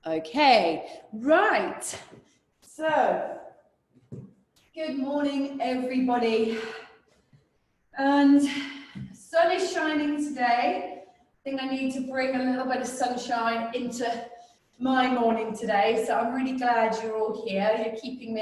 Okay, right. So, good morning, everybody. And sun is shining today. I think I need to bring a little bit of sunshine into my morning today. So I'm really glad you're all here. You're keeping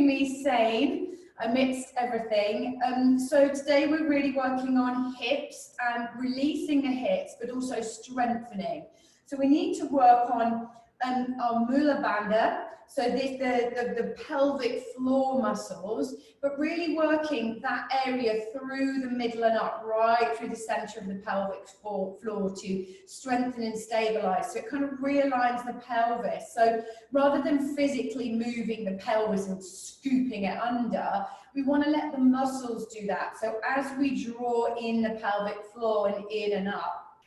me sane amidst everything. So today we're really working on hips and releasing the hips, but also strengthening. So we need to work on our mula bandha, so the pelvic floor muscles, but really working that area through the middle and up, right through the center of the pelvic floor to strengthen and stabilize. So it kind of realigns the pelvis. So rather than physically moving the pelvis and scooping it under, we want to let the muscles do that. So as we draw in the pelvic floor and in and up,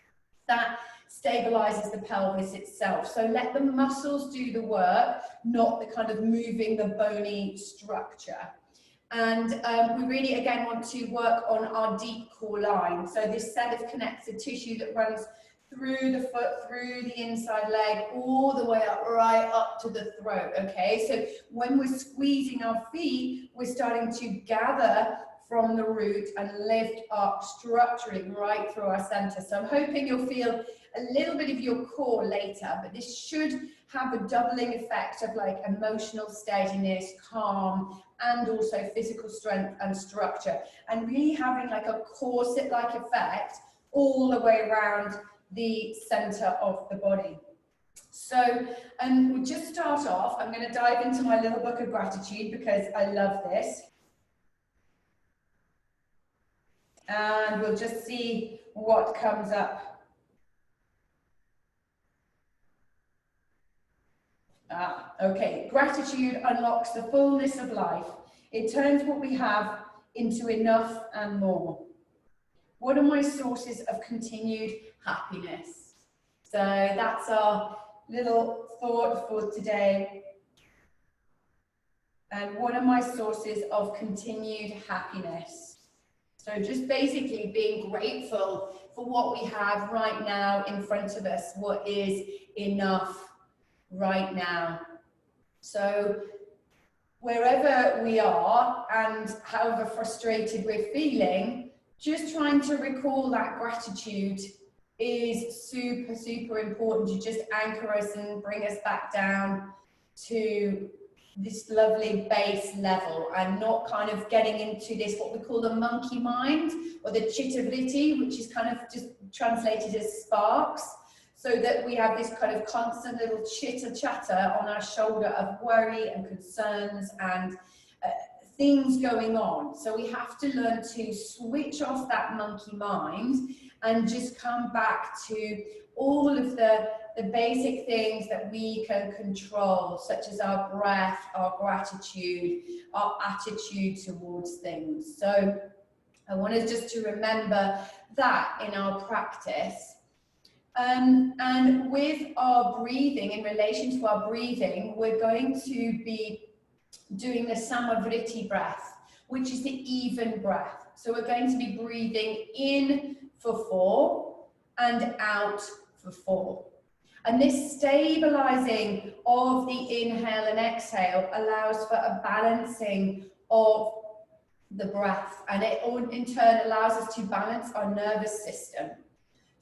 that stabilizes the pelvis itself. So let the muscles do the work, not the kind of moving the bony structure. And we really, again, want to work on our deep core line. So this set of connective tissue that runs through the foot, through the inside leg, all the way up, right up to the throat, okay? So when we're squeezing our feet, we're starting to gather from the root and lift up, structuring right through our center. So I'm hoping you'll feel a little bit of your core later, but this should have a doubling effect of like emotional steadiness, calm, and also physical strength and structure, and really having like a corset-like effect all the way around the center of the body. So we'll just start off. I'm going to dive into my little book of gratitude because I love this. And we'll just see what comes up. Okay, gratitude unlocks the fullness of life. It turns what we have into enough and more. What are my sources of continued happiness? So that's our little thought for today. And what are my sources of continued happiness? So just basically being grateful for what we have right now in front of us, what is enough right now. So wherever we are and however frustrated we're feeling, just trying to recall that gratitude is super, super important to just anchor us and bring us back down to this lovely base level and not kind of getting into this, what we call the monkey mind or the chitta vritti, which is kind of just translated as sparks. So that we have this kind of constant little chitter chatter on our shoulder of worry and concerns and things going on. So we have to learn to switch off that monkey mind and just come back to all of the basic things that we can control, such as our breath, our gratitude, our attitude towards things. So I want us just to remember that in our practice. And with our breathing, in relation to our breathing, we're going to be doing the Samavritti breath, which is the even breath. So we're going to be breathing in for 4 and out for 4. And this stabilizing of the inhale and exhale allows for a balancing of the breath, and it in turn allows us to balance our nervous system.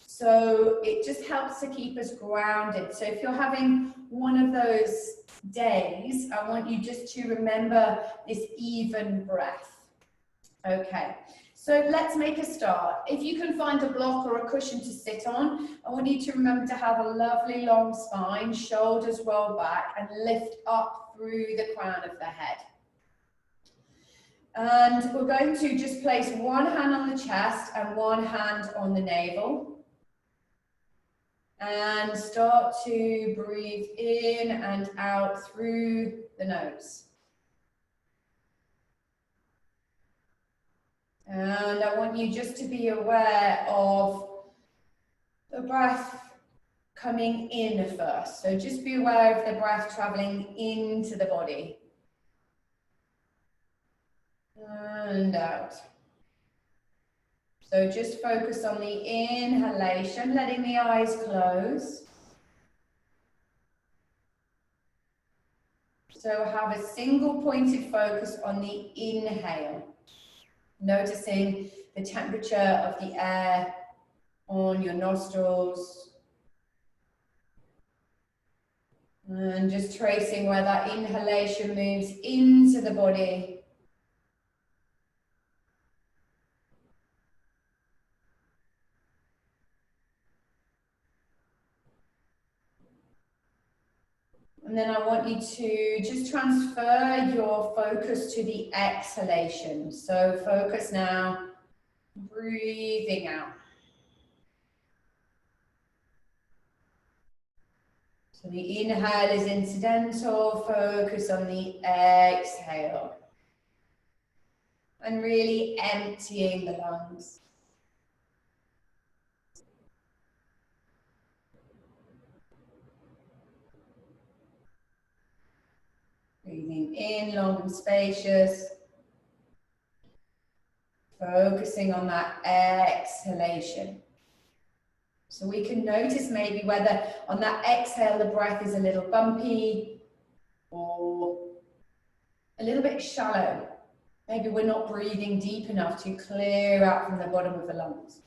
So it just helps to keep us grounded. So if you're having one of those days, I want you just to remember this even breath. Okay, so let's make a start. If you can find a block or a cushion to sit on, I want you to remember to have a lovely long spine, shoulders roll back and lift up through the crown of the head. And we're going to just place one hand on the chest and one hand on the navel. And start to breathe in and out through the nose. And I want you just to be aware of the breath coming in first. So just be aware of the breath traveling into the body. And out. So just focus on the inhalation, letting the eyes close. So have a single pointed focus on the inhale, noticing the temperature of the air on your nostrils. And just tracing where that inhalation moves into the body. And then I want you to just transfer your focus to the exhalation. So focus now, breathing out. So the inhale is incidental, focus on the exhale. And really emptying the lungs. Breathing in, long and spacious. Focusing on that exhalation. So we can notice maybe whether on that exhale the breath is a little bumpy or a little bit shallow. Maybe we're not breathing deep enough to clear out from the bottom of the lungs.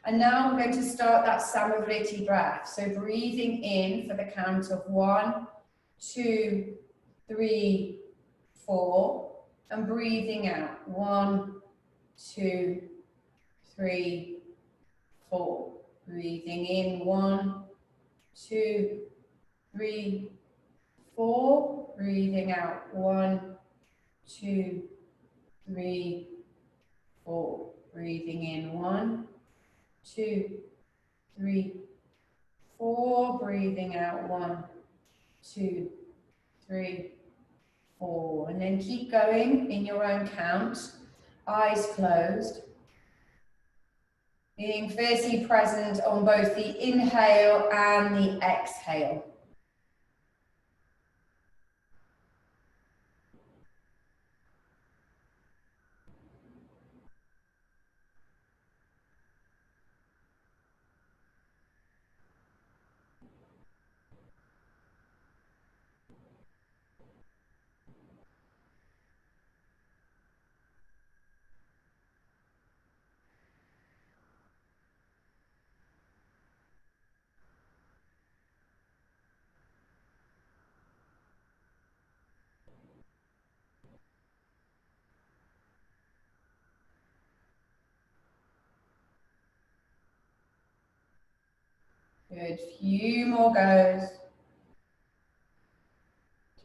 And now we're going to start that Samavriti breath. So breathing in for the count of 1, 2, 3, 4, and breathing out 1, 2, 3, 4. Breathing in 1, 2, 3, 4. Breathing out 1, 2, 3, 4. Breathing in 1, 2, 3, 4. Breathing out 1, 2, 3, 4. And then keep going in your own count. Eyes closed. Being fiercely present on both the inhale and the exhale. Good, few more goes.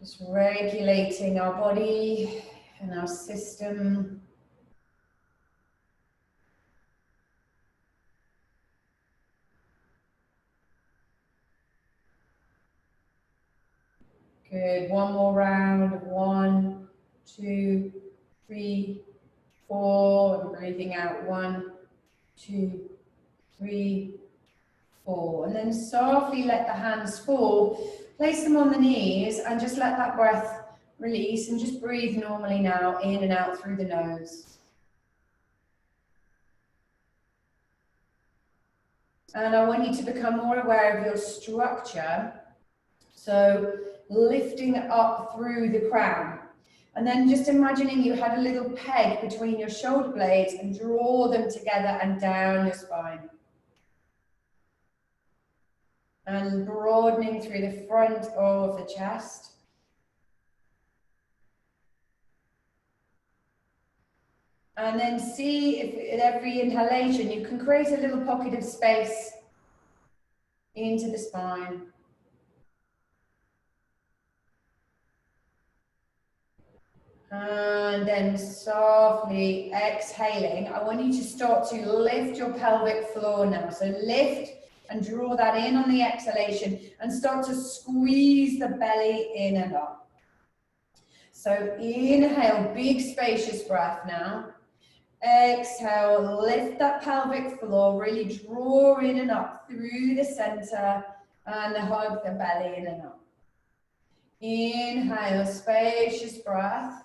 Just regulating our body and our system. Good, one more round of 1, 2, 3, 4, and breathing out 1, 2, 3, 4. And then softly let the hands fall. Place them on the knees and just let that breath release and just breathe normally now, in and out through the nose. And I want you to become more aware of your structure. So lifting up through the crown. And then just imagining you had a little peg between your shoulder blades and draw them together and down your spine. And broadening through the front of the chest. And then see if at every inhalation you can create a little pocket of space into the spine. And then softly exhaling, I want you to start to lift your pelvic floor now. So lift and draw that in on the exhalation and start to squeeze the belly in and up. So inhale, big spacious breath now. Exhale, lift that pelvic floor, really draw in and up through the center and hug the belly in and up. Inhale, spacious breath.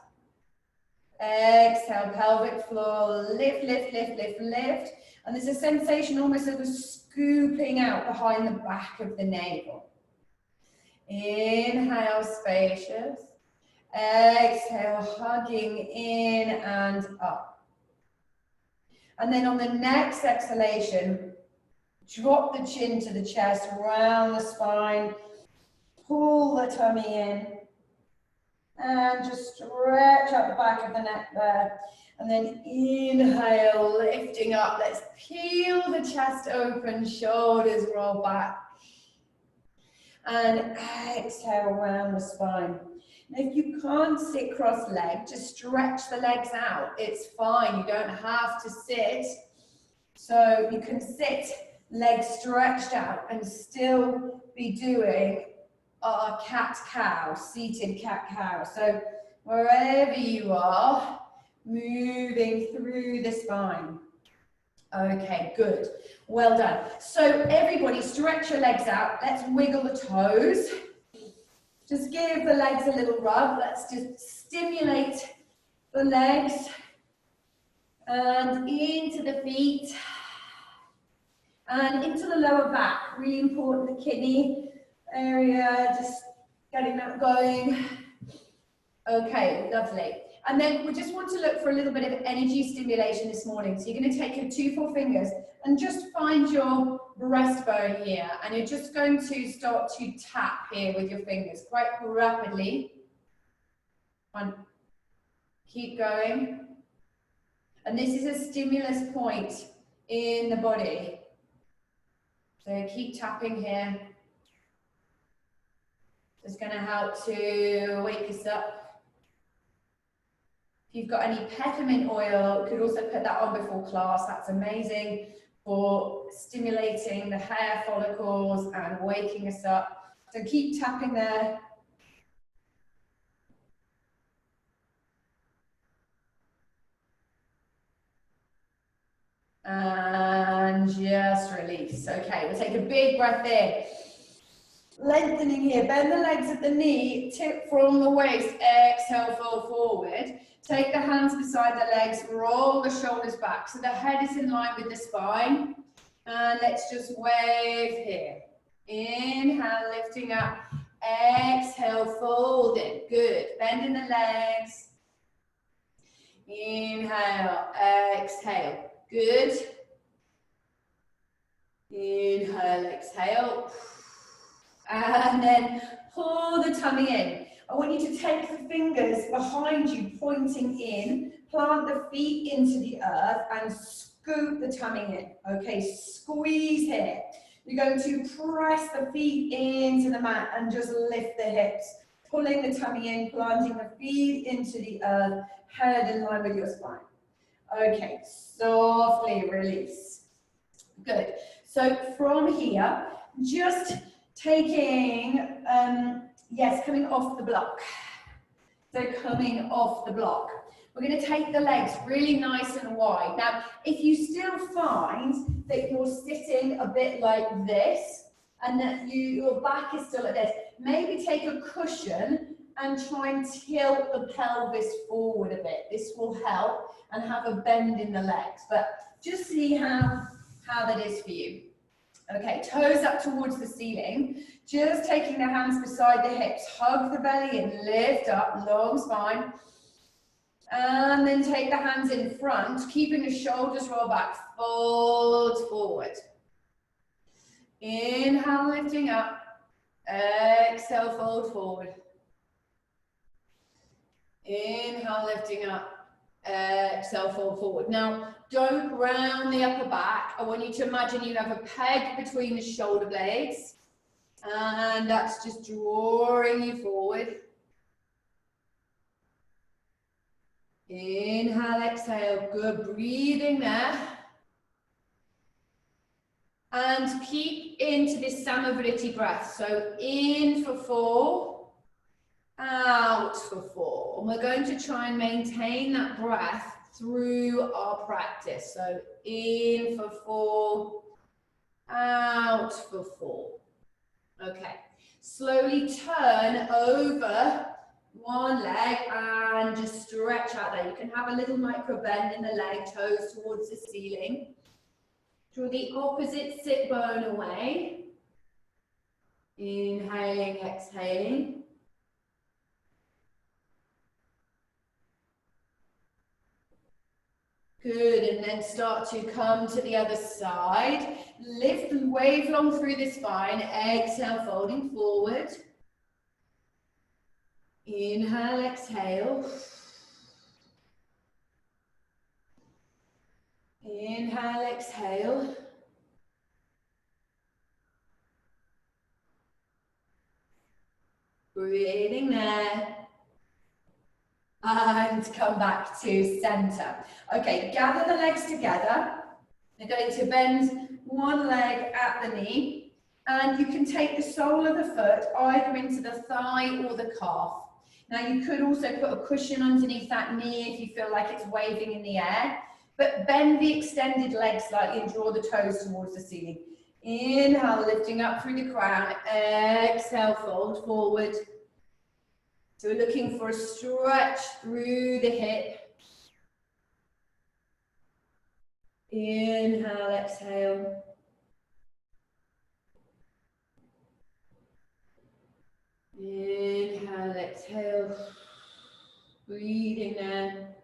Exhale, pelvic floor, lift, lift, lift, lift, lift. And there's a sensation almost of a scooping out behind the back of the navel. Inhale, spacious. Exhale, hugging in and up. And then on the next exhalation, drop the chin to the chest, round the spine, pull the tummy in, and just stretch out the back of the neck there. And then inhale, lifting up. Let's peel the chest open, shoulders roll back. And exhale around the spine. And if you can't sit cross-legged, just stretch the legs out. It's fine, you don't have to sit. So you can sit legs stretched out and still be doing our cat-cow, seated cat-cow. So wherever you are, moving through the spine. Okay, good. Well done. So everybody stretch your legs out. Let's wiggle the toes. Just give the legs a little rub. Let's just stimulate the legs and into the feet and into the lower back. Really important, the kidney area, just getting that going. Okay, lovely. And then we just want to look for a little bit of energy stimulation this morning. So you're going to take your 2 forefingers and just find your breastbone here. And you're just going to start to tap here with your fingers quite rapidly. One. Keep going. And this is a stimulus point in the body. So keep tapping here. It's going to help to wake us up. If you've got any peppermint oil, you could also put that on before class. That's amazing for stimulating the hair follicles and waking us up. So keep tapping there. And just release. Okay, we'll take a big breath in. Lengthening here, bend the legs at the knee, tip from the waist, exhale, fold forward. Take the hands beside the legs, roll the shoulders back so the head is in line with the spine. And let's just wave here. Inhale, lifting up. Exhale, folding. Good. Bending the legs. Inhale, exhale. Good. Inhale, exhale. And then pull the tummy in. I want you to take the fingers behind you, pointing in, plant the feet into the earth and scoop the tummy in. Okay, squeeze here. You're going to press the feet into the mat and just lift the hips, pulling the tummy in, planting the feet into the earth, head in line with your spine. Okay, softly release. Good. So from here, just taking, coming off the block. So coming off the block. We're going to take the legs really nice and wide. Now, if you still find that you're sitting a bit like this and that your back is still like this, maybe take a cushion and try and tilt the pelvis forward a bit. This will help and have a bend in the legs. But just see how that is for you. Okay, toes up towards the ceiling. Just taking the hands beside the hips. Hug the belly and lift up, long spine. And then take the hands in front, keeping the shoulders roll back, fold forward. Inhale, lifting up. Exhale, fold forward. Inhale, lifting up. Exhale, fold forward. Now, don't round the upper back. I want you to imagine you have a peg between the shoulder blades. And that's just drawing you forward. Inhale, exhale, good, breathing there. And keep into this Samavriti breath. So in for 4, out for 4. And we're going to try and maintain that breath through our practice. So in for 4, out for 4. Okay, slowly turn over one leg, and just stretch out there. You can have a little micro bend in the leg, toes towards the ceiling. Draw the opposite sit bone away. Inhaling, exhaling. Good, and then start to come to the other side. Lift and wave long through the spine. Exhale, folding forward. Inhale, exhale. Inhale, exhale. Breathing there. And come back to center. Okay, gather the legs together. You're going to bend one leg at the knee, and you can take the sole of the foot either into the thigh or the calf. Now you could also put a cushion underneath that knee if you feel like it's waving in the air, but bend the extended leg slightly and draw the toes towards the ceiling. Inhale, lifting up through the crown. Exhale, fold forward. So we're looking for a stretch through the hip. Inhale, exhale. Inhale, exhale. Breathing there.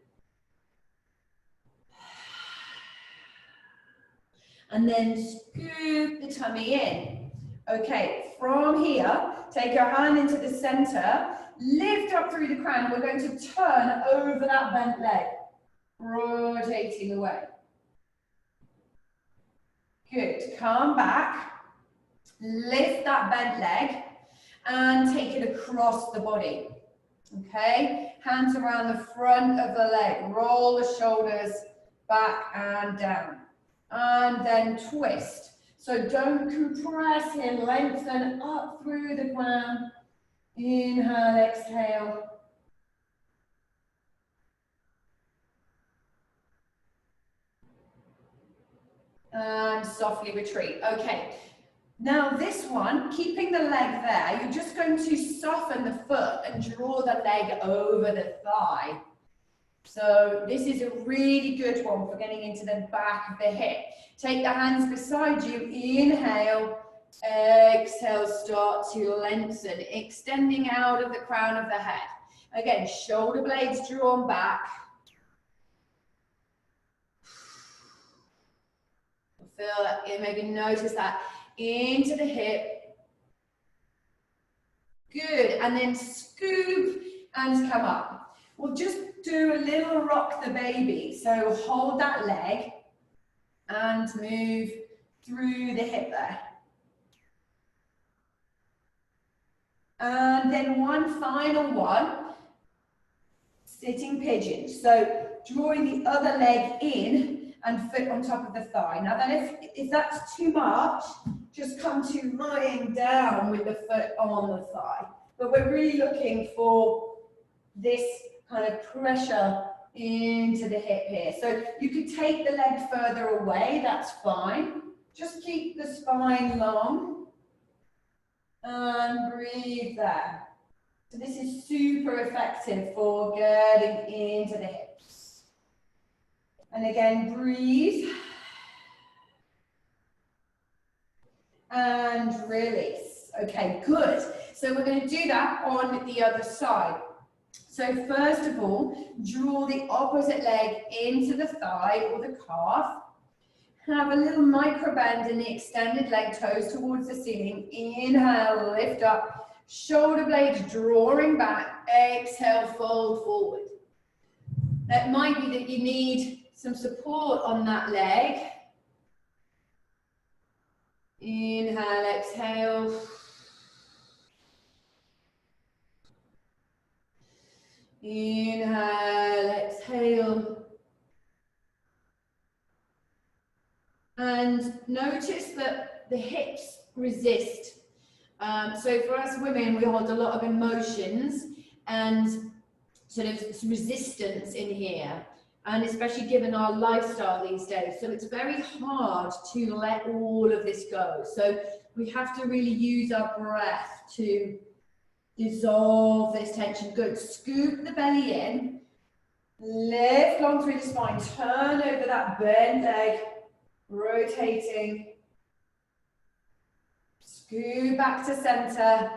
And then scoop the tummy in. Okay, from here, take your hand into the center, lift up through the crown. We're going to turn over that bent leg, rotating away. Good, come back, lift that bent leg and take it across the body. Okay, hands around the front of the leg, roll the shoulders back and down. And then twist. So don't compress here, lengthen up through the crown. Inhale, exhale. And softly retreat. Okay, now this one, keeping the leg there, you're just going to soften the foot and draw the leg over the thigh. So this is a really good one for getting into the back of the hip. Take the hands beside you, inhale, exhale, start to lengthen, extending out of the crown of the head. Again, shoulder blades drawn back. Feel that, maybe notice that into the hip. Good, and then scoop and come up. We'll just do a little rock the baby. So hold that leg and move through the hip there. And then one final one, sitting pigeon. So drawing the other leg in and foot on top of the thigh. Now then if that's too much, just come to lying down with the foot on the thigh. But we're really looking for this kind of pressure into the hip here. So you could take the leg further away, that's fine. Just keep the spine long and breathe there. So this is super effective for getting into the hips. And again, breathe. And release. Okay, good. So we're going to do that on the other side. So first of all, draw the opposite leg into the thigh or the calf. Have a little micro bend in the extended leg, toes towards the ceiling. Inhale, lift up. Shoulder blades drawing back. Exhale, fold forward. That might be that you need some support on that leg. Inhale, exhale. Inhale, exhale. And notice that the hips resist. So for us women, we hold a lot of emotions and sort of resistance in here. And especially given our lifestyle these days. So it's very hard to let all of this go. So we have to really use our breath to Dissolve this tension. Good. Scoop the belly in. Lift long through the spine. Turn over that bent leg. Rotating. Scoop back to center.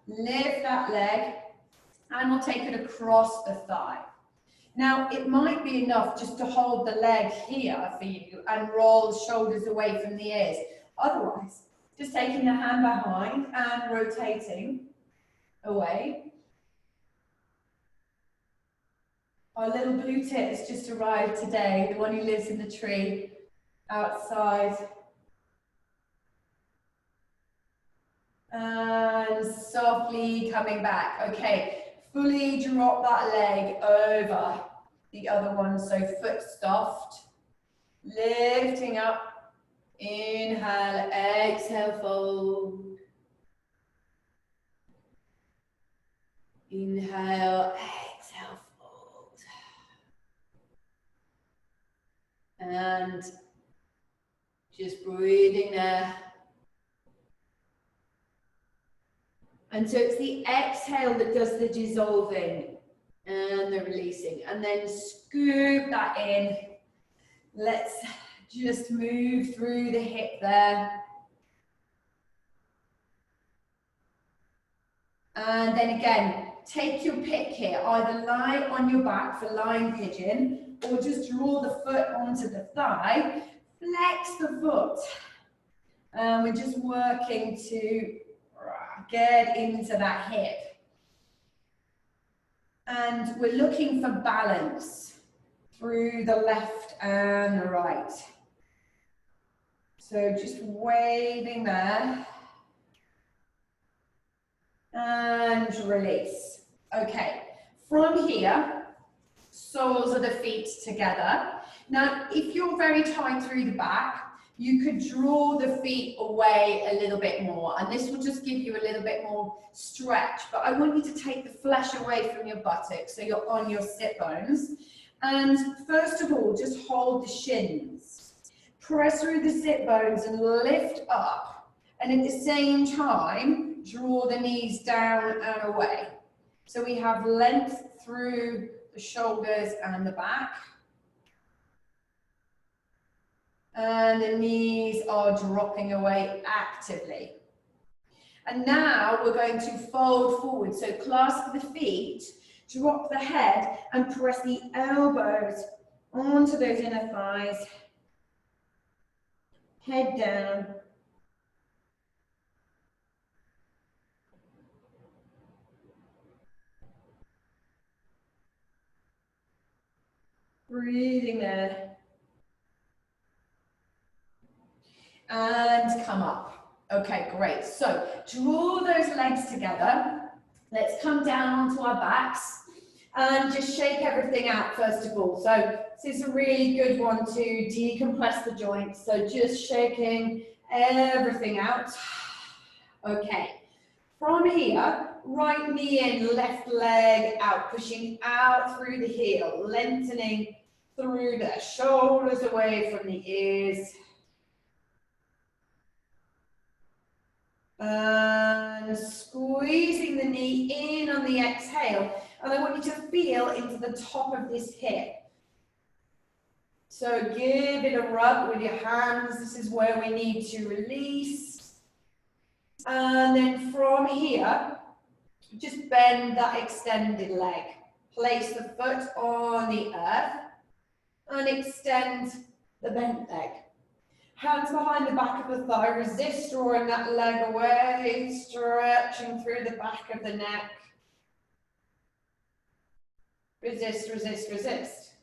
Lift that leg. And we'll take it across the thigh. Now, it might be enough just to hold the leg here for you and roll the shoulders away from the ears. Otherwise, just taking the hand behind and rotating away. Our little blue tit has just arrived today, the one who lives in the tree outside. And softly coming back. Okay, fully drop that leg over the other one, so foot soft. Lifting up. Inhale, exhale, fold. Inhale, exhale, fold. And just breathing there. And so it's the exhale that does the dissolving and the releasing. And then scoop that in. Let's just move through the hip there. And then again, take your pick here. Either lie on your back for lying pigeon, or just draw the foot onto the thigh. Flex the foot. And we're just working to get into that hip. And we're looking for balance through the left and the right. So just waving there. And release. Okay, from here, soles of the feet together. Now, if you're very tight through the back, you could draw the feet away a little bit more, and this will just give you a little bit more stretch. But I want you to take the flesh away from your buttocks, so you're on your sit bones. And first of all, just hold the shins. Press through the sit bones and lift up. And at the same time, draw the knees down and away. So we have length through the shoulders and the back. And the knees are dropping away actively. And now we're going to fold forward. So clasp the feet, drop the head, and press the elbows onto those inner thighs. Head down. Breathing there. And come up. Okay, great. So draw those legs together. Let's come down onto our backs and just shake everything out first of all. So this is a really good one to decompress the joints. So just shaking everything out. Okay. From here, right knee in, left leg out, pushing out through the heel, lengthening through the shoulders away from the ears. And squeezing the knee in on the exhale. And I want you to feel into the top of this hip. So give it a rub with your hands. This is where we need to release. And then from here, just bend that extended leg. Place the foot on the earth and extend the bent leg. Hands behind the back of the thigh, resist drawing that leg away, stretching through the back of the neck. Resist, resist, resist.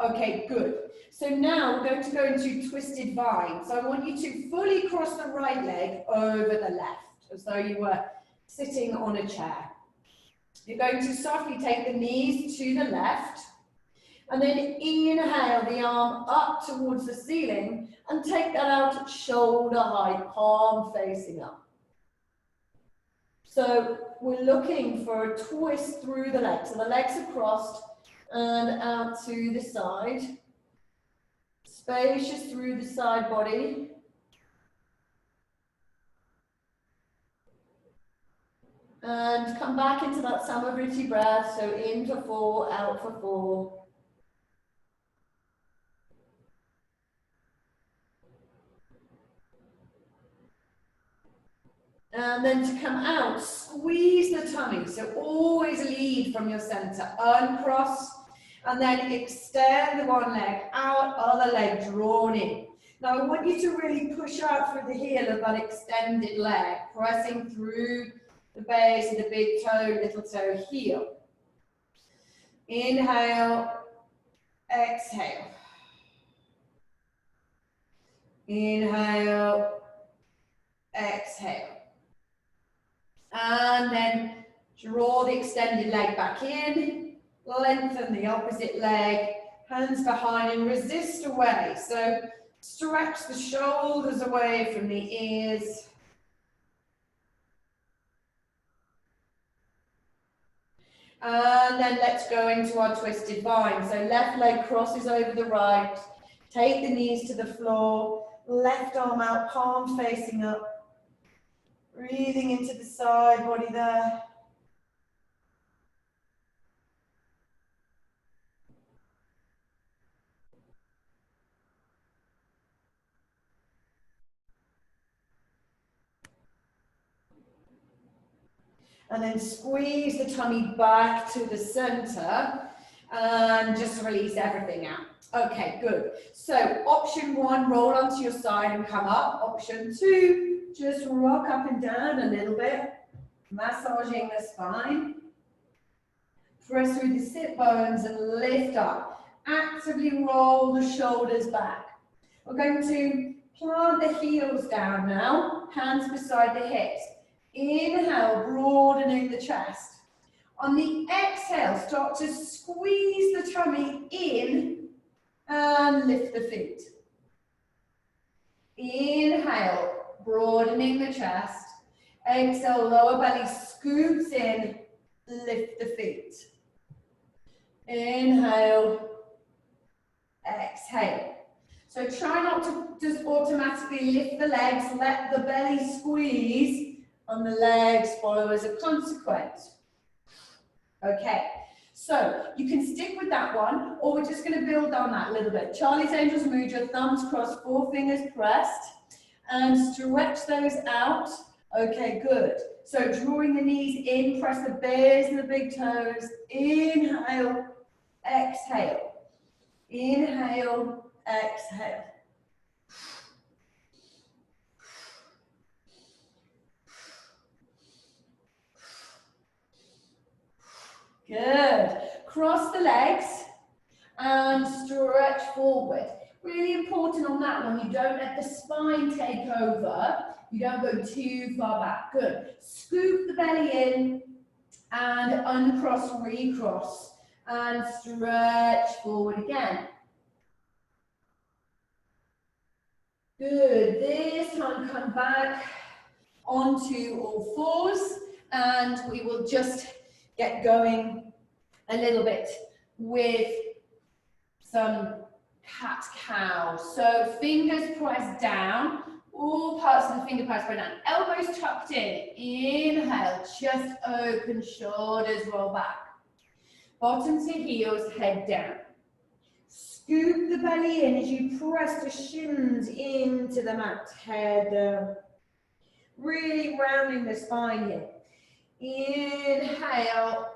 Okay, good. So now we're going to go into twisted vine. So I want you to fully cross the right leg over the left, as though you were sitting on a chair. You're going to softly take the knees to the left, and then inhale the arm up towards the ceiling and take that out at shoulder height, palm facing up. So we're looking for a twist through the legs. So the legs are crossed and out to the side. Spacious through the side body. And come back into that Samavritti breath. So in for 4, out for 4. And then to come out, squeeze the tummy. So always lead from your center. Uncross. And then extend the one leg out, other leg drawn in. Now I want you to really push out through the heel of that extended leg, pressing through the base of the big toe, little toe, heel. Inhale, exhale. Inhale, exhale. And then draw the extended leg back in, lengthen the opposite leg, hands behind and resist away. So stretch the shoulders away from the ears. And then let's go into our twisted vine. So left leg crosses over the right, take the knees to the floor, left arm out, palm facing up. Breathing into the side body there. And then squeeze the tummy back to the center and just release everything out. Okay, good. So option 1, roll onto your side and come up. Option 2, just rock up and down a little bit, massaging the spine. Press through the sit bones and lift up. Actively roll the shoulders back. We're going to plant the heels down now, hands beside the hips. Inhale, broadening the chest. On the exhale, start to squeeze the tummy in and lift the feet. Inhale, broadening the chest. Exhale, lower belly scoops in, lift the feet. Inhale, exhale. So try not to just automatically lift the legs, let the belly squeeze and the legs follow as a consequence. Okay, so you can stick with that one, or we're just going to build on that a little bit. Charlie's Angels Mudra, thumbs crossed, 4 fingers pressed, and stretch those out. Okay, good. So drawing the knees in, press the base of the big toes. Inhale, exhale. Inhale, exhale. Good. Cross the legs and stretch forward. Really important on that one, you don't let the spine take over. You don't go too far back. Good. Scoop the belly in and uncross, recross. And stretch forward again. Good. This time come back onto all fours and we will just get going a little bit with some cat-cow. So fingers pressed down, all parts of the finger pressed down, elbows tucked in. Inhale, chest open, shoulders roll back. Bottom to heels, head down. Scoop the belly in as you press the shins into the mat, head down. Really rounding the spine here. Inhale,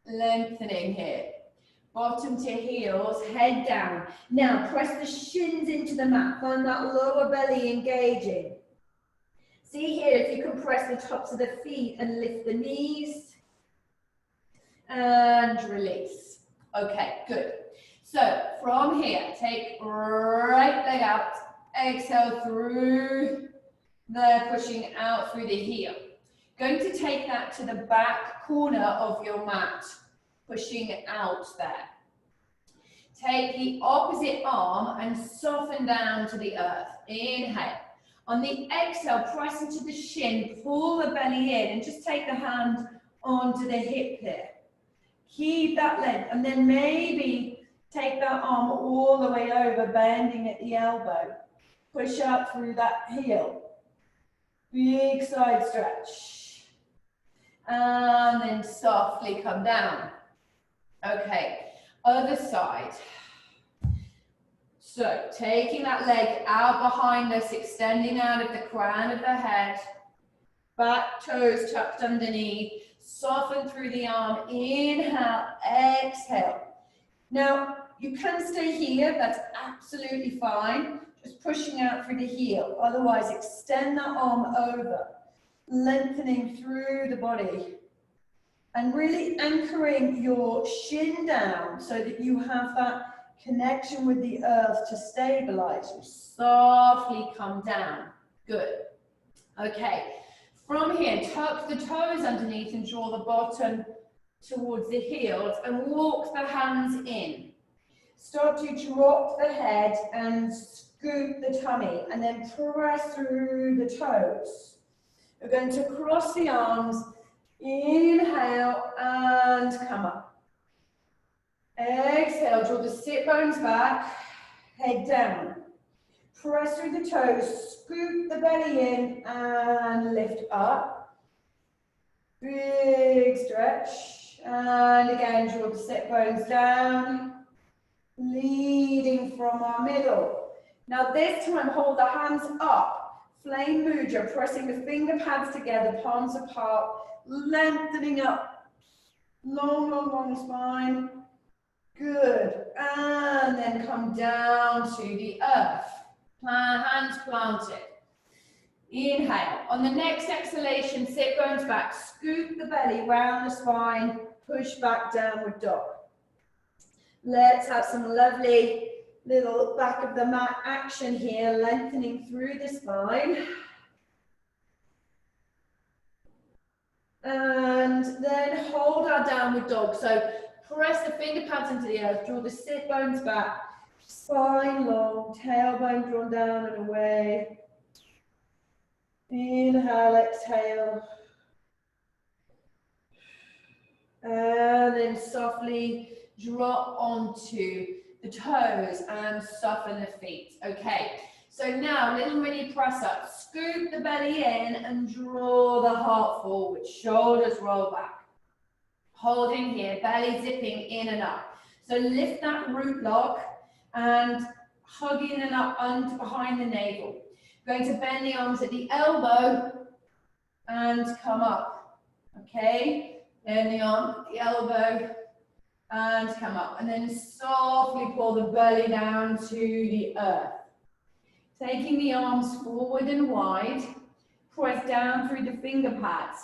lengthening here. Bottom to heels, head down. Now press the shins into the mat, find that lower belly engaging. See here if you can press the tops of the feet and lift the knees. And release. Okay, good. So from here, take right leg out, exhale through there, pushing out through the heel. Going to take that to the back corner of your mat, pushing out there. Take the opposite arm and soften down to the earth. Inhale. On the exhale, press into the shin, pull the belly in, and just take the hand onto the hip here. Keep that length, and then maybe take that arm all the way over, bending at the elbow. Push up through that heel. Big side stretch. and then softly come down. Okay, other side. So taking that leg out behind us, extending out of the crown of the head, back toes tucked underneath, soften through the arm, inhale, exhale. Now, you can stay here, that's absolutely fine. Just pushing out through the heel. Otherwise, extend that arm over, lengthening through the body. And really anchoring your shin down so that you have that connection with the earth to stabilize. You softly come down. Good. Okay. From here, tuck the toes underneath and draw the bottom towards the heels and walk the hands in. Start to drop the head and scoop the tummy and then press through the toes. We're going to cross the arms, inhale and come up. Exhale, draw the sit bones back, head down. Press through the toes, scoop the belly in and lift up. Big stretch. And again, draw the sit bones down, leading from our middle. Now this time, hold the hands up. Flame mudra, pressing the finger pads together, palms apart, lengthening up. Long, long, long spine. Good. And then come down to the earth. Hands planted. Inhale. On the next exhalation, sit bones back. Scoop the belly round the spine. Push back, downward dog. Let's have some lovely little back of the mat action here, lengthening through the spine. And then hold our downward dog. So press the finger pads into the earth, draw the sit bones back, spine long, tailbone drawn down and away. Inhale, exhale. And then softly drop onto the toes and soften the feet. Okay, so now little mini press up. Scoop the belly in and draw the heart forward, shoulders roll back. Holding here, belly zipping in and up. So lift that root lock and hug in and up under behind the navel. Going to bend the arms at the elbow and come up. Okay, bend the arm at the elbow and come up. And then softly pull the belly down to the earth. Taking the arms forward and wide, press down through the finger pads.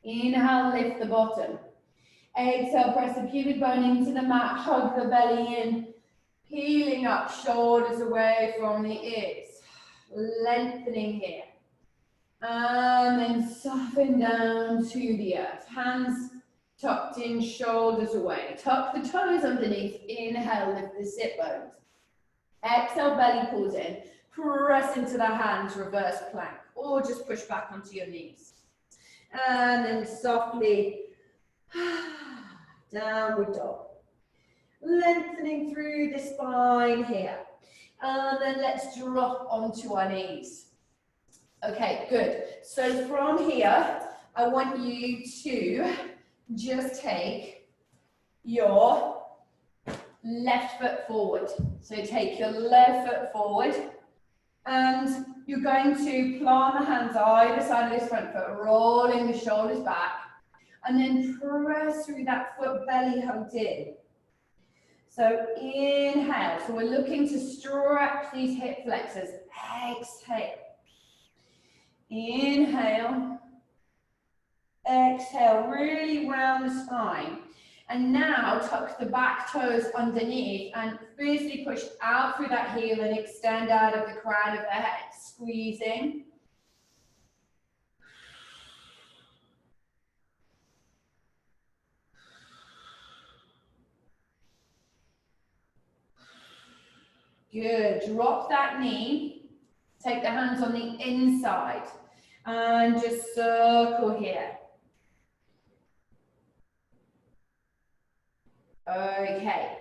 Inhale, lift the bottom. Exhale, press the pubic bone into the mat, hug the belly in, peeling up, shoulders away from the ears, lengthening here. And then soften down to the earth. Hands tucked in, shoulders away. Tuck the toes underneath, inhale, lift the sit bones. Exhale, belly pulls in, press into the hands, reverse plank, or just push back onto your knees. And then softly, downward dog. Lengthening through the spine here. And then let's drop onto our knees. Okay, good. So from here, I want you to just take your left foot forward. So take your left foot forward and you're going to plant the hands either side of this front foot, rolling the shoulders back, and then press through that foot belly hugged in. So inhale, so we're looking to stretch these hip flexors. Exhale. Inhale. Exhale, really round the spine. And now tuck the back toes underneath and fiercely push out through that heel and extend out of the crown of the head, squeezing. Good, drop that knee, take the hands on the inside and just circle here. Okay,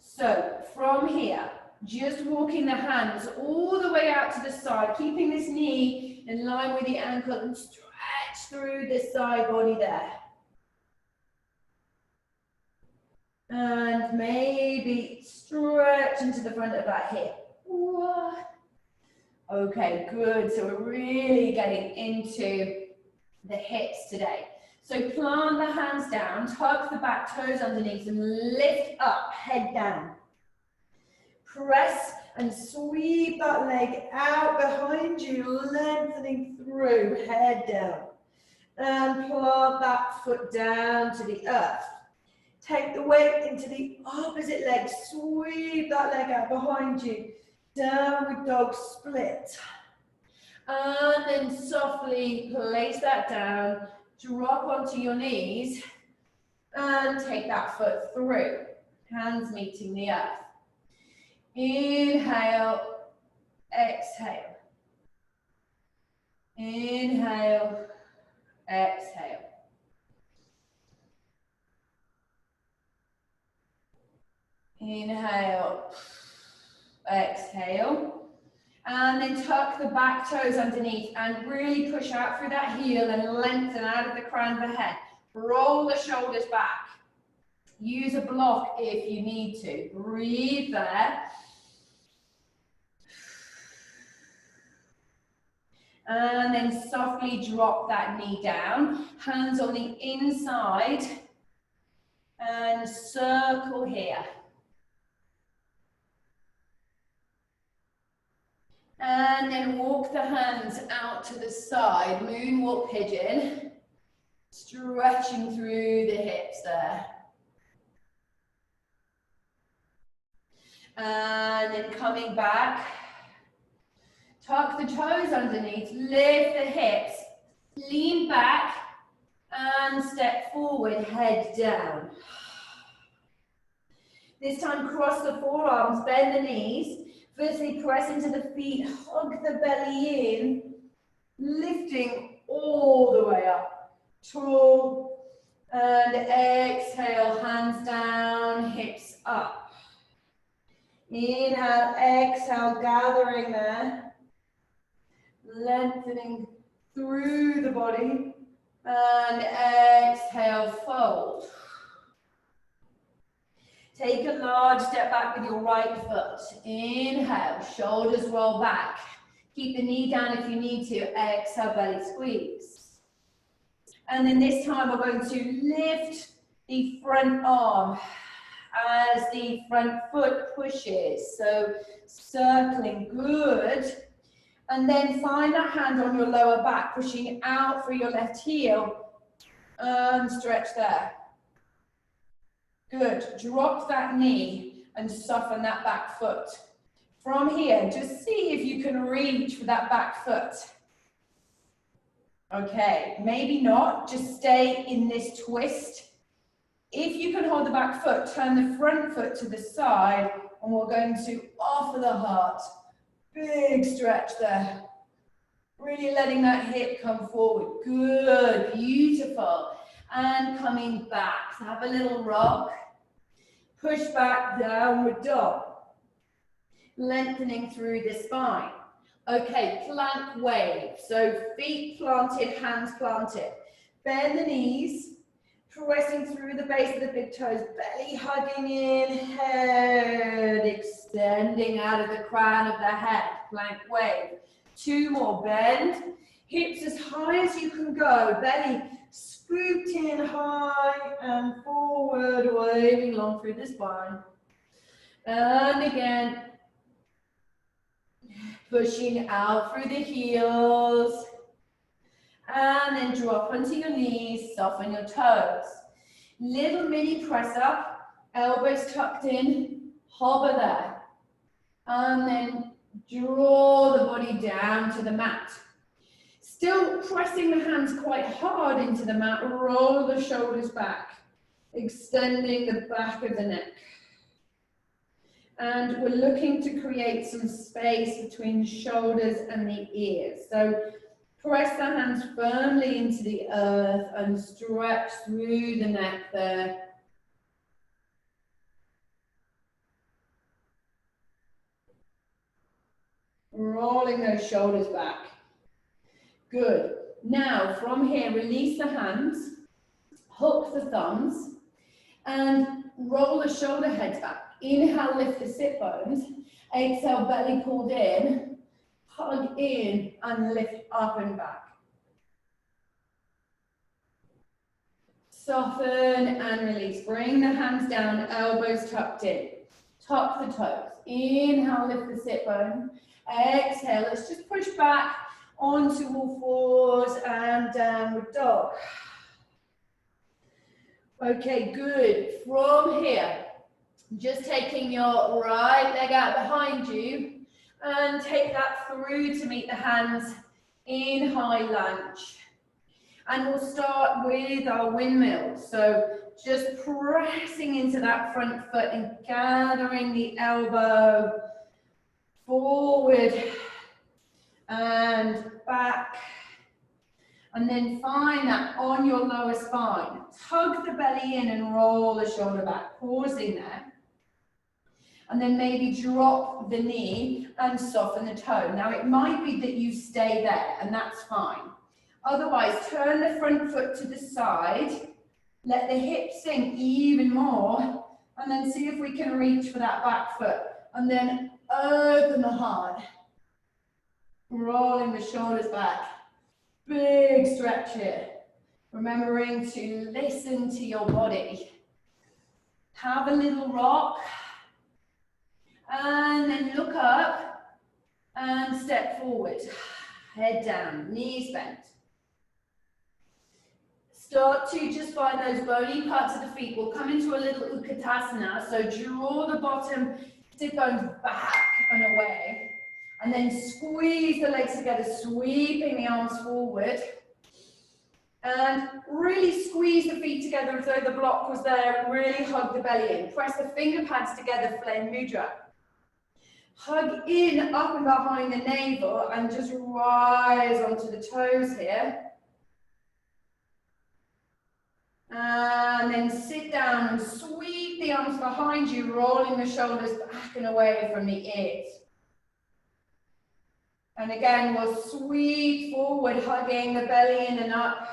so from here, just walking the hands all the way out to the side, keeping this knee in line with the ankle and stretch through the side body there. And maybe stretch into the front of that hip. Okay, good. So we're really getting into the hips today. So plant the hands down, tuck the back toes underneath and lift up, head down. Press and sweep that leg out behind you, lengthening through, head down. And plant that foot down to the earth. Take the weight into the opposite leg, sweep that leg out behind you. Downward dog split. And then softly place that down, drop onto your knees, and take that foot through, hands meeting the earth. Inhale, exhale. Inhale, exhale. Inhale, exhale. And then tuck the back toes underneath and really push out through that heel and lengthen out of the crown of the head. Roll the shoulders back. Use a block if you need to. Breathe there. And then softly drop that knee down. Hands on the inside. And circle here. And then walk the hands out to the side, moonwalk pigeon, stretching through the hips there. And then coming back, tuck the toes underneath, lift the hips, lean back and step forward, head down. This time cross the forearms, bend the knees. Firstly, press into the feet, hug the belly in, lifting all the way up. Tall, and exhale, hands down, hips up. Inhale, exhale, gathering there. Lengthening through the body, and exhale, fold. Take a large step back with your right foot. Inhale, shoulders roll back. Keep the knee down if you need to. Exhale, belly squeeze. And then this time we're going to lift the front arm as the front foot pushes. So circling, good. And then find that hand on your lower back, pushing out through your left heel. And stretch there. Good. Drop that knee and soften that back foot. From here, just see if you can reach for that back foot. Okay, maybe not. Just stay in this twist. If you can hold the back foot, turn the front foot to the side, and we're going to offer the heart. Big stretch there. Really letting that hip come forward. Good, beautiful. And coming back. So have a little rock. Push back, downward dog. Lengthening through the spine. Okay, plank wave. So feet planted, hands planted. Bend the knees, pressing through the base of the big toes, belly hugging in, head extending out of the crown of the head. Plank wave. 2 more, bend. Hips as high as you can go, belly scooped in high and forward, waving long through the spine. And again, pushing out through the heels. And then drop onto your knees, soften your toes. Little mini press up, elbows tucked in, hover there. And then draw the body down to the mat. Still pressing the hands quite hard into the mat, roll the shoulders back, extending the back of the neck. And we're looking to create some space between the shoulders and the ears. So press the hands firmly into the earth and stretch through the neck there. Rolling those shoulders back. Good. Now, from here, release the hands, hook the thumbs, and roll the shoulder heads back. Inhale, lift the sit bones. Exhale, belly pulled in, hug in, and lift up and back. Soften and release. Bring the hands down, elbows tucked in. Tuck the toes. Inhale, lift the sit bone. Exhale, let's just push back onto all fours and downward dog. Okay, good. From here, just taking your right leg out behind you and take that through to meet the hands in high lunge. And we'll start with our windmill. So just pressing into that front foot and gathering the elbow forward and back. And then find that on your lower spine. Tug the belly in and roll the shoulder back, pausing there. And then maybe drop the knee and soften the toe. Now it might be that you stay there, and that's fine. Otherwise, turn the front foot to the side, let the hips sink even more, and then see if we can reach for that back foot. And then open the heart, rolling the shoulders back. Big stretch here. Remembering to listen to your body. Have a little rock, and then look up and step forward. Head down, knees bent. Start to just find those bony parts of the feet. We'll come into a little Utkatasana. So draw the bottom sit bones back and away. And then squeeze the legs together, sweeping the arms forward. And really squeeze the feet together as though the block was there, and really hug the belly in. Press the finger pads together, flame mudra. Hug in, up and behind the navel, and just rise onto the toes here. And then sit down and sweep the arms behind you, rolling the shoulders back and away from the ears. And again, we'll sweep forward, hugging the belly in and up.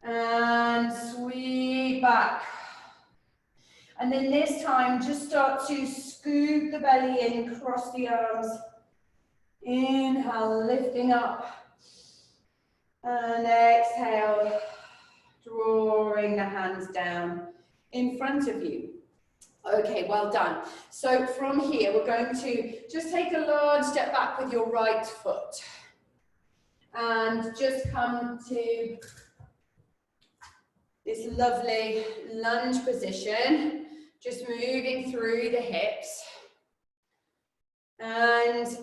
And sweep back. And then this time, just start to scoop the belly in, cross the arms. Inhale, lifting up. And exhale, drawing the hands down in front of you. Okay, well done. So from here, we're going to just take a large step back with your right foot. And just come to this lovely lunge position. Just moving through the hips. And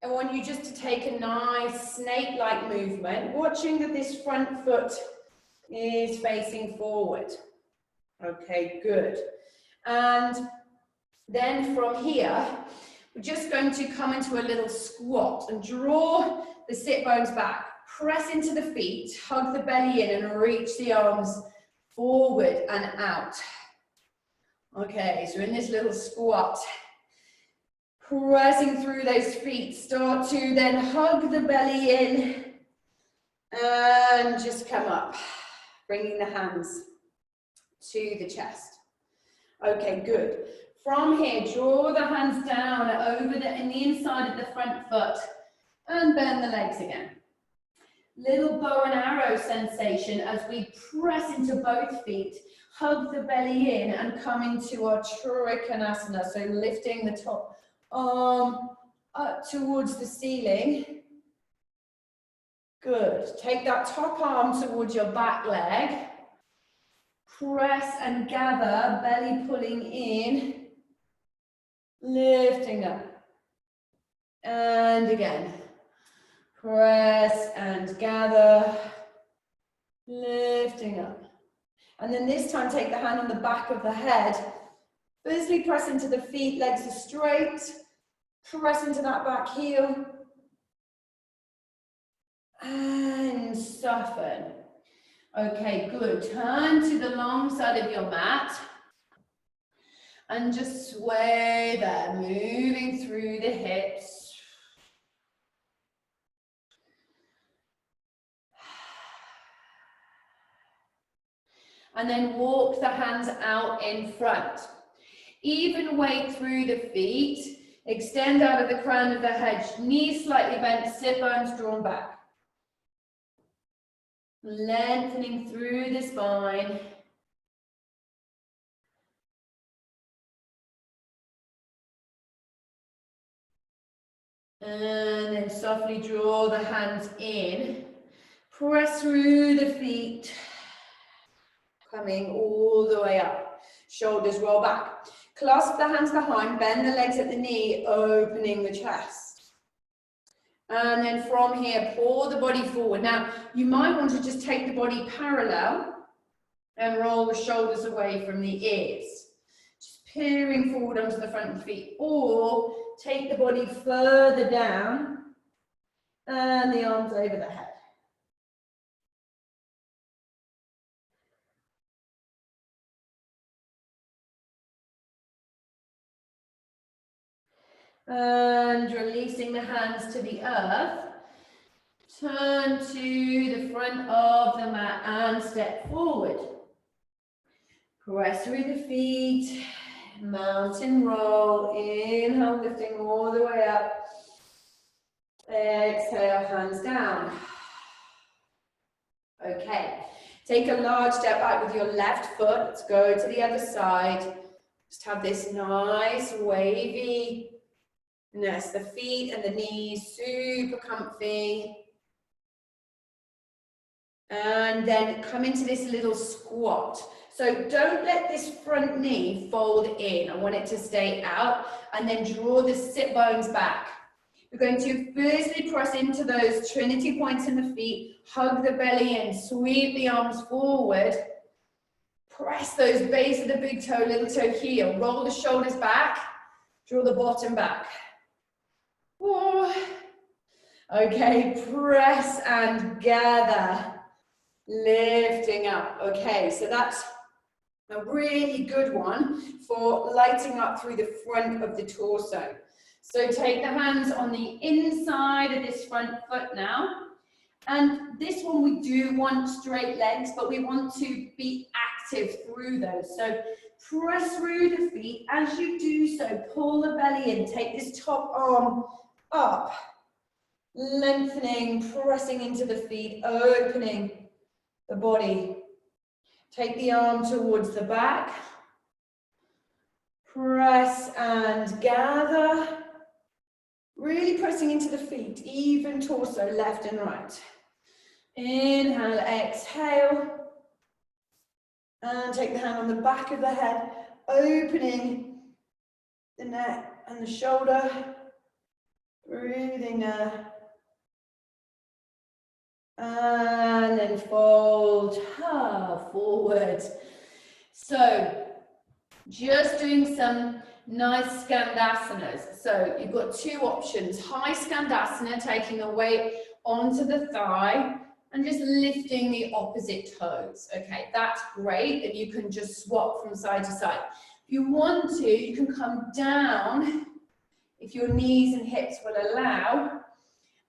I want you just to take a nice snake-like movement, watching that this front foot is facing forward. Okay, good. And then from here, we're just going to come into a little squat and draw the sit bones back. Press into the feet, hug the belly in and reach the arms forward and out. Okay, so in this little squat, pressing through those feet, start to then hug the belly in and just come up, bringing the hands to the chest. Okay, good. From here, draw the hands down over in the inside of the front foot and bend the legs again. Little bow and arrow sensation as we press into both feet, hug the belly in and come into our Trikonasana, so lifting the top arm up towards the ceiling. Good. Take that top arm towards your back leg. Press and gather, belly pulling in, lifting up. And again. Press and gather, lifting up. And then this time take the hand on the back of the head. Firstly, press into the feet, legs are straight. Press into that back heel. And soften. Okay, good. Turn to the long side of your mat. And just sway there, moving through the hips. and then walk the hands out in front. Even weight through the feet, extend out of the crown of the head, knees slightly bent, sit bones drawn back. Lengthening through the spine. And then softly draw the hands in. Press through the feet. Coming all the way up. Shoulders roll back. Clasp the hands behind, bend the legs at the knee, opening the chest. And then from here, pull the body forward. Now, you might want to just take the body parallel and roll the shoulders away from the ears. Just peering forward onto the front of the feet. Or take the body further down and the arms over the head. And releasing the hands to the earth. Turn to the front of the mat and step forward. Press through the feet. Mountain roll. Inhale, lifting all the way up. Exhale, hands down. Okay. Take a large step back with your left foot. Let's go to the other side. Just have this nice wavy. Yes, the feet and the knees super comfy. And then come into this little squat. So don't let this front knee fold in. I want it to stay out, and then draw the sit bones back. We're going to firstly press into those trinity points in the feet, hug the belly in, sweep the arms forward. Press those base of the big toe, little toe heel. Roll the shoulders back, draw the bottom back. Okay, press and gather, lifting up. Okay, so that's a really good one for lighting up through the front of the torso. So take the hands on the inside of this front foot now. And this one we do want straight legs, but we want to be active through those. So press through the feet. As you do so, pull the belly in, take this top arm up, lengthening, pressing into the feet, opening the body. Take the arm towards the back, press and gather, really pressing into the feet, even torso, left and right. Inhale, exhale, and take the hand on the back of the head, opening the neck and the shoulder. Breathing there. And then fold forward. So just doing some nice Skandasanas. So you've got two options. High Skandasana, taking the weight onto the thigh and just lifting the opposite toes. Okay, that's great. And you can just swap from side to side. If you want to, you can come down if your knees and hips will allow,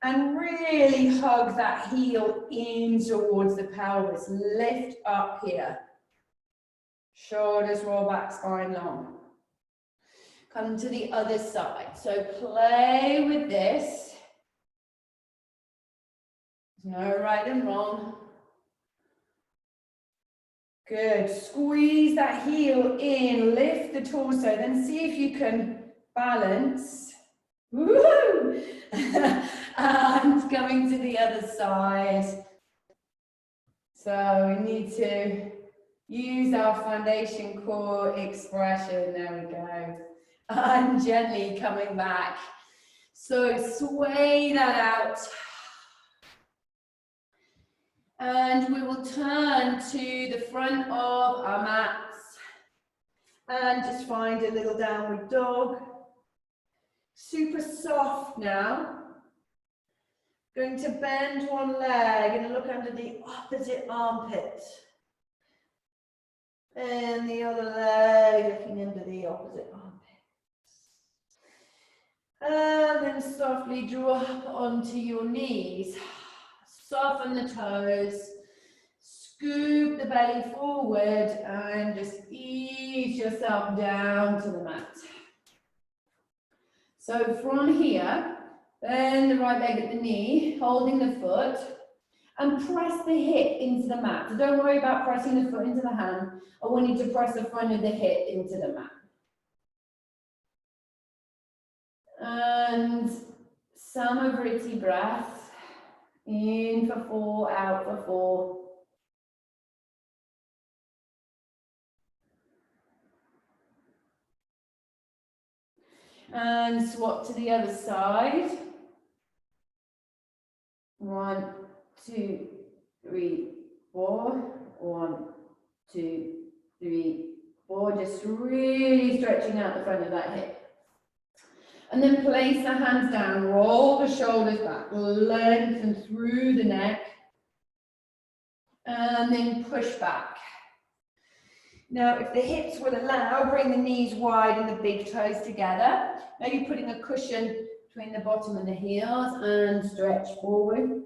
and really hug that heel in towards the pelvis. Lift up here. Shoulders roll back, spine long. Come to the other side. So play with this. There's no right and wrong. Good. Squeeze that heel in, lift the torso, then see if you can balance. Woo! And coming to the other side. So we need to use our foundation core expression. There we go. And gently coming back. So sway that out. And we will turn to the front of our mats and just find a little downward dog. Super soft now. Going to bend one leg and look under the opposite armpit. And the other leg looking under the opposite armpit. And then softly drop onto your knees. Soften the toes. scoop the belly forward and just ease yourself down to the mat. So from here, bend the right leg at the knee, holding the foot, and press the hip into the mat. So don't worry about pressing the foot into the hand. I want you to press the front of the hip into the mat. And Samavriti breath. In for 4, out for 4. And swap to the other side. 1, 2, 3, 4. 1, 2, 3, 4. Just really stretching out the front of that hip. And then place the hands down, roll the shoulders back, lengthen through the neck, and then push back. Now, if the hips will allow, bring the knees wide and the big toes together. Maybe putting a cushion between the bottom and the heels and stretch forward.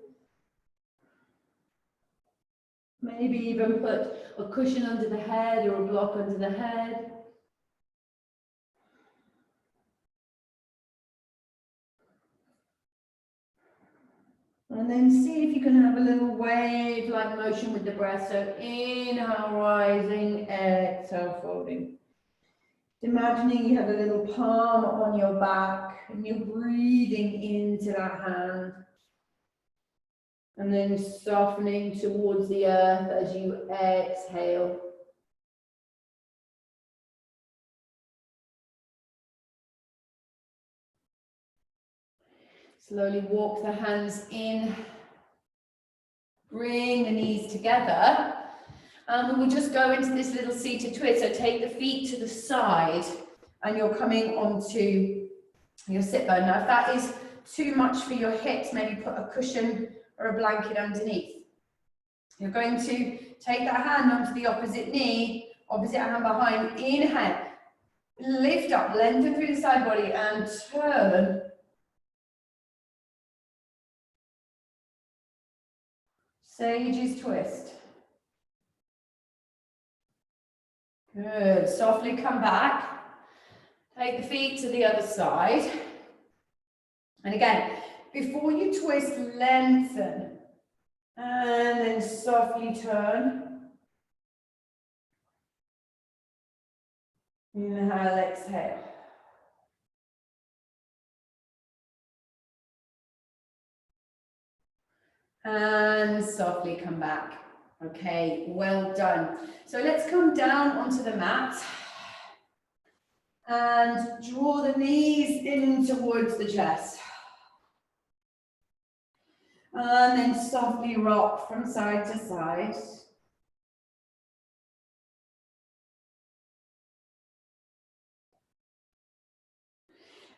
Maybe even put a cushion under the head or a block under the head. And then see if you can have a little wave-like motion with the breath. So inhale, rising, exhale, folding. Imagining you have a little palm on your back and you're breathing into that hand. And then softening towards the earth as you exhale. Slowly walk the hands in. Bring the knees together. And we will just go into this little seated twist. So take the feet to the side and you're coming onto your sit bone. Now, if that is too much for your hips, maybe put a cushion or a blanket underneath. You're going to take that hand onto the opposite knee, opposite hand behind. Inhale. Lift up, lengthen through the side body and turn. Sage's twist. Good. Softly come back. Take the feet to the other side. And again, before you twist, lengthen. And then softly turn. Inhale, exhale. And softly come back. Okay, well done. So let's come down onto the mat and draw the knees in towards the chest. And then softly rock from side to side.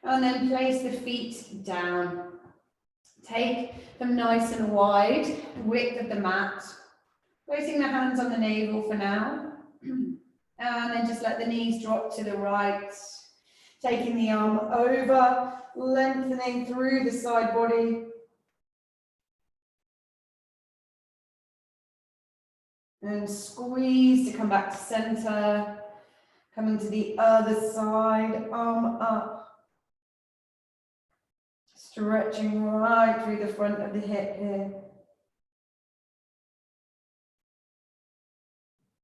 And then place the feet down. Take them nice and wide, width of the mat. Placing the hands on the navel for now. And then just let the knees drop to the right. Taking the arm over, lengthening through the side body. And squeeze to come back to center. Coming to the other side, arm up. Stretching right through the front of the hip here.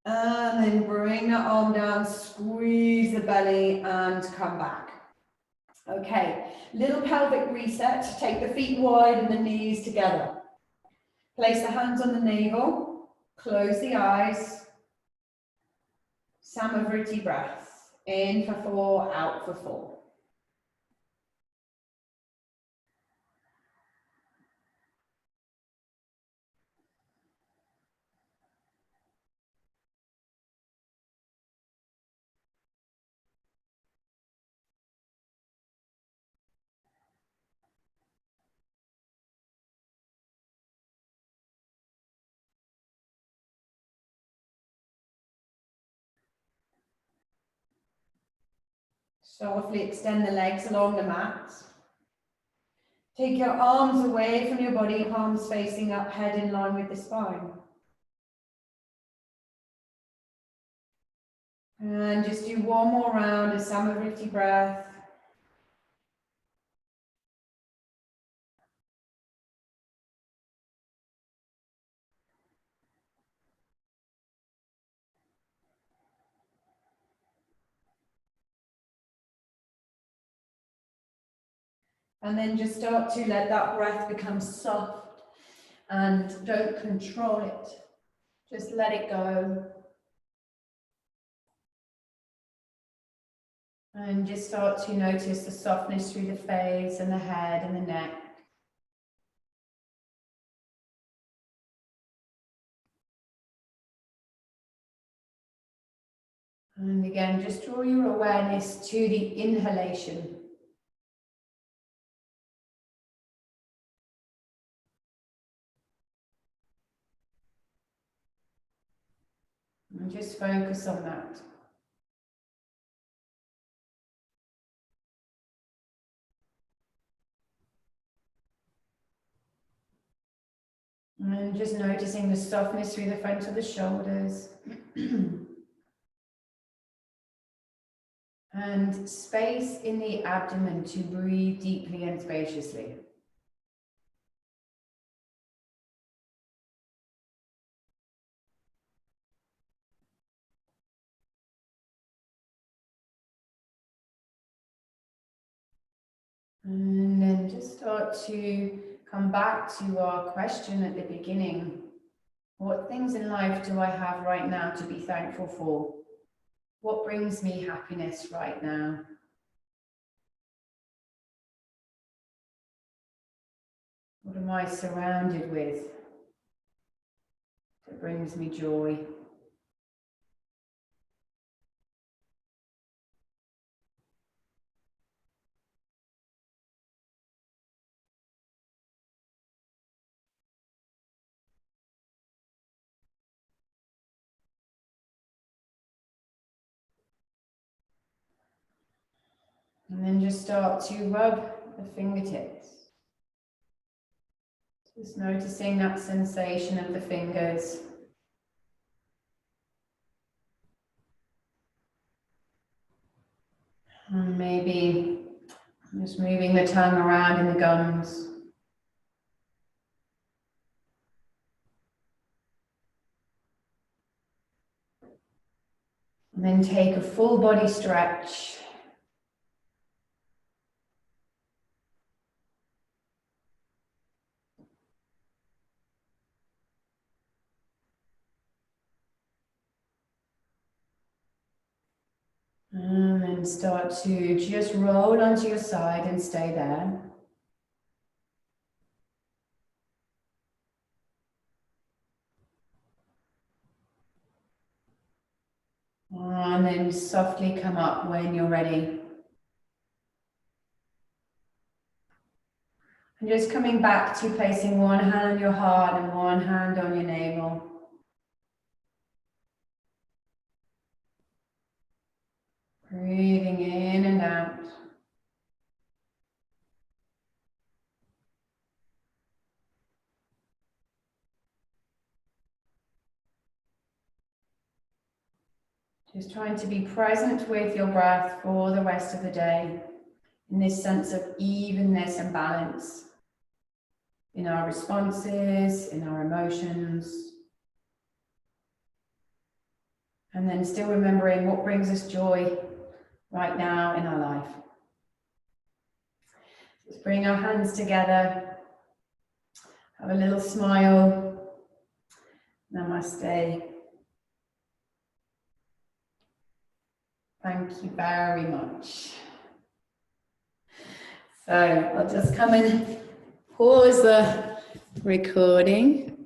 And then bring the arm down, squeeze the belly and come back. Okay, little pelvic reset. Take the feet wide and the knees together. Place the hands on the navel, close the eyes. Samavriti breath. In for 4, out for 4. Softly extend the legs along the mat. Take your arms away from your body, palms facing up, head in line with the spine. And just do one more round of Samavritti breath. And then just start to let that breath become soft and don't control it. Just let it go. And just start to notice the softness through the face and the head and the neck. And again, just draw your awareness to the inhalation. And just focus on that. And just noticing the softness through the front of the shoulders. And space in the abdomen to breathe deeply and spaciously. And then just start to come back to our question at the beginning. What things in life do I have right now to be thankful for? What brings me happiness right now? What am I surrounded with that brings me joy? And then just start to rub the fingertips. Just noticing that sensation of the fingers. And maybe just moving the tongue around in the gums. And then take a full body stretch. And then start to just roll onto your side and stay there. And then softly come up when you're ready. And just coming back to placing one hand on your heart and one hand on your navel. Breathing in and out. Just trying to be present with your breath for the rest of the day, in this sense of evenness and balance in our responses, in our emotions. And then still remembering what brings us joy right now in our life. Just bring our hands together, have a little smile. Namaste. Thank you very much. So I'll just come and pause the recording.